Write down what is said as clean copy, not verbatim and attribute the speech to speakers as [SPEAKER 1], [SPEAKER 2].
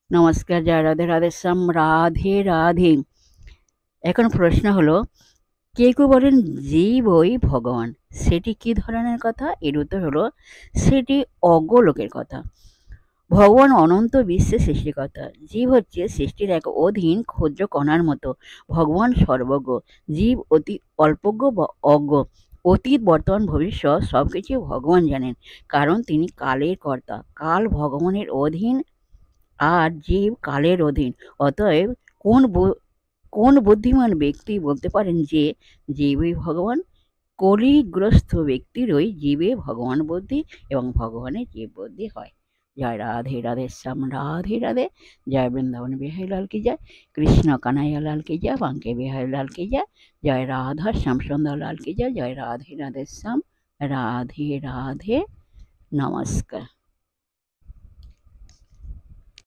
[SPEAKER 1] নমস্কার, জয় রাধে রাধেশ্যাম, রাধে রাধে। এখন প্রশ্ন হলো, কেউ কেউ বলেন জীবই ভগবান। সেটি কি ধরনের কথা? এর উত্তর হলো, সেটি অগোলকের কথা। ভগবান অনন্ত বিশ্বের সৃষ্টিকর্তা। জীব হচ্ছে সৃষ্টির এক অধীন ক্ষুদ্র কণার মতো। ভগবান সর্বজ্ঞ, জীব অতি অল্পজ্ঞ বা অজ্ঞ। অতীত, বর্তমান, ভবিষ্যৎ সবকিছু ভগবান জানেন, কারণ তিনি কালের কর্তা। কাল ভগবানের অধীন আর জীব কালের অধীন। অতএব কোন বুদ্ধিমান ব্যক্তি বলতে পারেন যে জীবই ভগবান? কলিগ্রস্ত ব্যক্তিরই জীবে ভগবান বুদ্ধি এবং ভগবানের জীব বুদ্ধি হয়। জয় রাধে রাধে শ্যাম, রাধে রাধে। জয় বৃন্দাবন বিহারী লাল কি যায়, কৃষ্ণ কানাইয়া লাল কি যায়, বাঙ্কে বিহারী লাল কি যায়, জয় রাধা শ্যাম সুন্দর লাল কি যায়। জয় রাধে রাধে শ্যাম, রাধে রাধে। নমস্কার।